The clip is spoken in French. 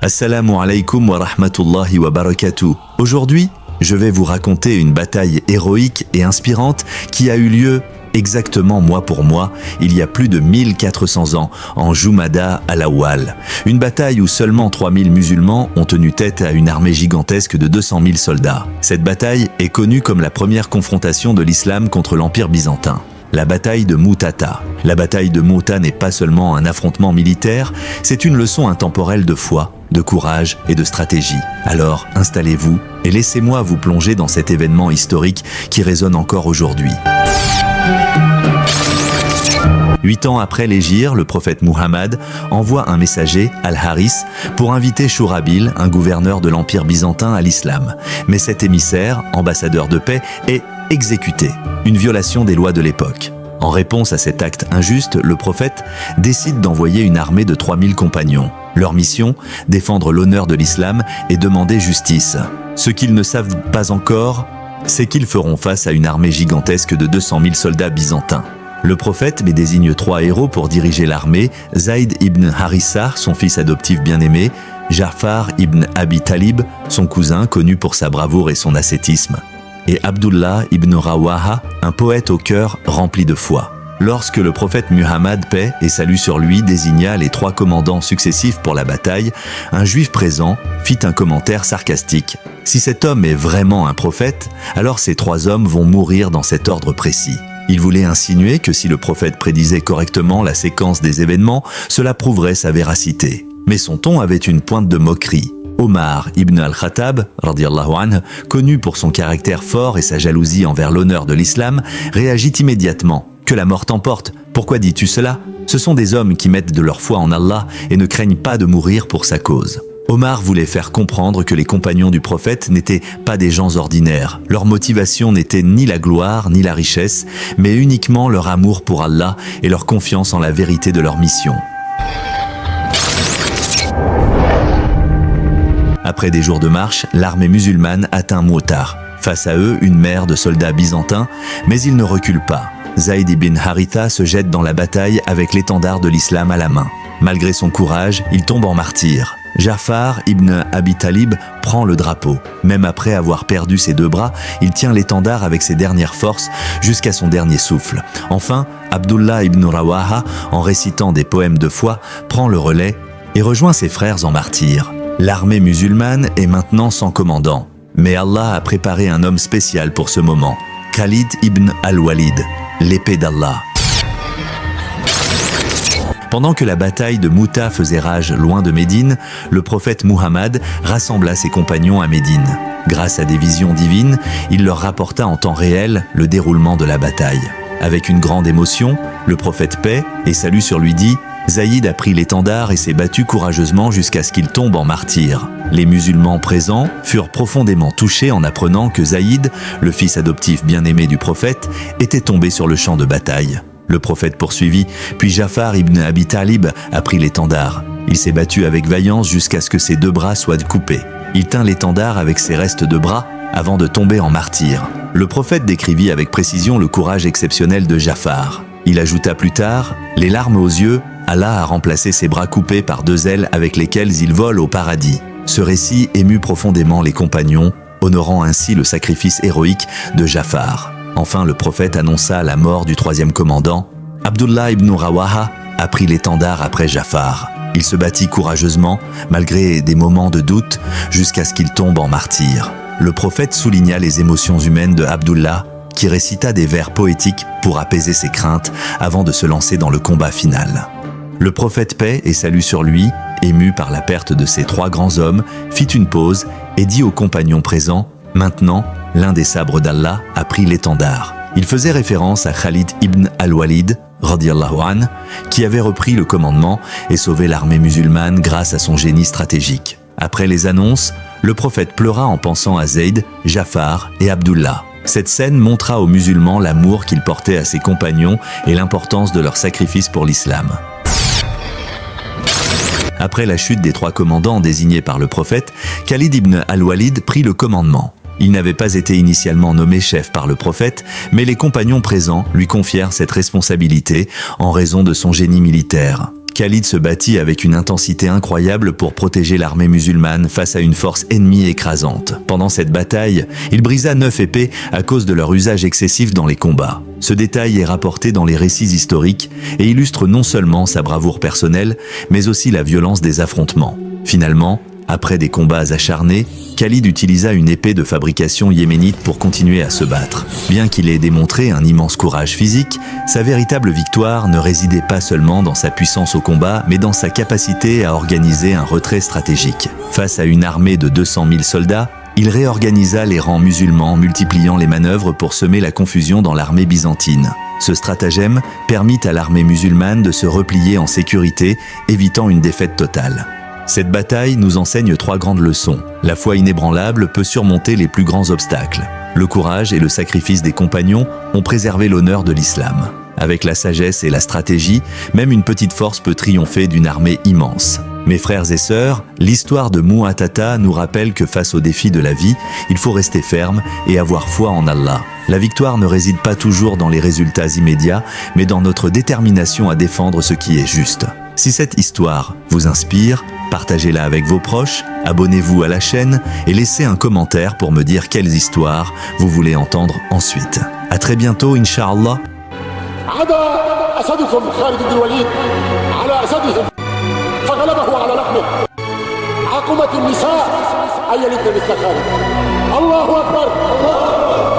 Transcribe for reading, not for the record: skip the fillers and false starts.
Assalamu alaikum wa rahmatullahi wa barakatuh. Aujourd'hui, je vais vous raconter une bataille héroïque et inspirante qui a eu lieu exactement mois pour mois, il y a plus de 1400 ans, en Jumada al-Awwal. Une bataille où seulement 3000 musulmans ont tenu tête à une armée gigantesque de 200 000 soldats. Cette bataille est connue comme la première confrontation de l'islam contre l'Empire byzantin. La bataille de Mu'tata. La bataille de Mu'tata n'est pas seulement un affrontement militaire, c'est une leçon intemporelle de foi, de courage et de stratégie. Alors, installez-vous et laissez-moi vous plonger dans cet événement historique qui résonne encore aujourd'hui. 8 ans après l'hégire, le prophète Muhammad envoie un messager, Al-Haris, pour inviter Shurabil, un gouverneur de l'Empire byzantin, à l'islam. Mais cet émissaire, ambassadeur de paix, est exécuté, une violation des lois de l'époque. En réponse à cet acte injuste, le prophète décide d'envoyer une armée de 3000 compagnons. Leur mission, défendre l'honneur de l'islam et demander justice. Ce qu'ils ne savent pas encore, c'est qu'ils feront face à une armée gigantesque de 200 000 soldats byzantins. Le prophète les désigne 3 héros pour diriger l'armée: Zayd ibn Harissa, son fils adoptif bien-aimé, Ja'far ibn Abi Talib, son cousin connu pour sa bravoure et son ascétisme, et Abdullah ibn Rawaha, un poète au cœur rempli de foi. Lorsque le prophète Muhammad, paix et salut sur lui, désigna les 3 commandants successifs pour la bataille, un juif présent fit un commentaire sarcastique. Si cet homme est vraiment un prophète, alors ces 3 hommes vont mourir dans cet ordre précis. Il voulait insinuer que si le prophète prédisait correctement la séquence des événements, cela prouverait sa véracité. Mais son ton avait une pointe de moquerie. Omar ibn al-Khattab, radiyallahu anhu, connu pour son caractère fort et sa jalousie envers l'honneur de l'islam, réagit immédiatement. « Que la mort t'emporte, pourquoi dis-tu cela? Ce sont des hommes qui mettent de leur foi en Allah et ne craignent pas de mourir pour sa cause. » Omar voulait faire comprendre que les compagnons du prophète n'étaient pas des gens ordinaires. Leur motivation n'était ni la gloire ni la richesse, mais uniquement leur amour pour Allah et leur confiance en la vérité de leur mission. Après des jours de marche, l'armée musulmane atteint Mu'tata. Face à eux, une mer de soldats byzantins, mais ils ne reculent pas. Zayd ibn Haritha se jette dans la bataille avec l'étendard de l'islam à la main. Malgré son courage, il tombe en martyr. Ja'far ibn Abi Talib prend le drapeau. Même après avoir perdu ses 2 bras, il tient l'étendard avec ses dernières forces jusqu'à son dernier souffle. Enfin, Abdullah ibn Rawaha, en récitant des poèmes de foi, prend le relais et rejoint ses frères en martyr. L'armée musulmane est maintenant sans commandant. Mais Allah a préparé un homme spécial pour ce moment. Khalid ibn al-Walid, l'épée d'Allah. Pendant que la bataille de Mu'tata faisait rage loin de Médine, le prophète Muhammad rassembla ses compagnons à Médine. Grâce à des visions divines, il leur rapporta en temps réel le déroulement de la bataille. Avec une grande émotion, le prophète paix et salut sur lui dit: Zayd a pris l'étendard et s'est battu courageusement jusqu'à ce qu'il tombe en martyr. Les musulmans présents furent profondément touchés en apprenant que Zayd, le fils adoptif bien-aimé du prophète, était tombé sur le champ de bataille. Le prophète poursuivit, puis Ja'far ibn Abi Talib a pris l'étendard. Il s'est battu avec vaillance jusqu'à ce que ses 2 bras soient coupés. Il tint l'étendard avec ses restes de bras avant de tomber en martyr. Le prophète décrivit avec précision le courage exceptionnel de Ja'far. Il ajouta plus tard, les larmes aux yeux, Allah a remplacé ses bras coupés par 2 ailes avec lesquelles il vole au paradis. Ce récit émut profondément les compagnons, honorant ainsi le sacrifice héroïque de Ja'far. Enfin, le prophète annonça la mort du 3e commandant. Abdullah ibn Rawaha a pris l'étendard après Ja'far. Il se battit courageusement, malgré des moments de doute, jusqu'à ce qu'il tombe en martyr. Le prophète souligna les émotions humaines de Abdullah, qui récita des vers poétiques pour apaiser ses craintes avant de se lancer dans le combat final. Le prophète paix et salut sur lui, ému par la perte de ces 3 grands hommes, fit une pause et dit aux compagnons présents: « Maintenant, l'un des sabres d'Allah a pris l'étendard. » Il faisait référence à Khalid ibn al-Walid, radiyallahu anhu, qui avait repris le commandement et sauvé l'armée musulmane grâce à son génie stratégique. Après les annonces, le prophète pleura en pensant à Zayd, Ja'far et Abdullah. Cette scène montra aux musulmans l'amour qu'ils portaient à ses compagnons et l'importance de leur sacrifice pour l'islam. Après la chute des 3 commandants désignés par le prophète, Khalid ibn al-Walid prit le commandement. Il n'avait pas été initialement nommé chef par le prophète, mais les compagnons présents lui confièrent cette responsabilité en raison de son génie militaire. Khalid se battit avec une intensité incroyable pour protéger l'armée musulmane face à une force ennemie écrasante. Pendant cette bataille, il brisa 9 épées à cause de leur usage excessif dans les combats. Ce détail est rapporté dans les récits historiques et illustre non seulement sa bravoure personnelle, mais aussi la violence des affrontements. Finalement, après des combats acharnés, Khalid utilisa une épée de fabrication yéménite pour continuer à se battre. Bien qu'il ait démontré un immense courage physique, sa véritable victoire ne résidait pas seulement dans sa puissance au combat, mais dans sa capacité à organiser un retrait stratégique. Face à une armée de 200 000 soldats, il réorganisa les rangs musulmans, multipliant les manœuvres pour semer la confusion dans l'armée byzantine. Ce stratagème permit à l'armée musulmane de se replier en sécurité, évitant une défaite totale. Cette bataille nous enseigne 3 grandes leçons. La foi inébranlable peut surmonter les plus grands obstacles. Le courage et le sacrifice des compagnons ont préservé l'honneur de l'islam. Avec la sagesse et la stratégie, même une petite force peut triompher d'une armée immense. Mes frères et sœurs, l'histoire de Mu'atata nous rappelle que face aux défis de la vie, il faut rester ferme et avoir foi en Allah. La victoire ne réside pas toujours dans les résultats immédiats, mais dans notre détermination à défendre ce qui est juste. Si cette histoire vous inspire, partagez-la avec vos proches, abonnez-vous à la chaîne et laissez un commentaire pour me dire quelles histoires vous voulez entendre ensuite. À très bientôt, Inch'Allah. عدا أسدكم خالد بن الوليد على أسدهم فغلبه على لحمه. عقمت النساء أن يلدن مثل خالد. الله أكبر. الله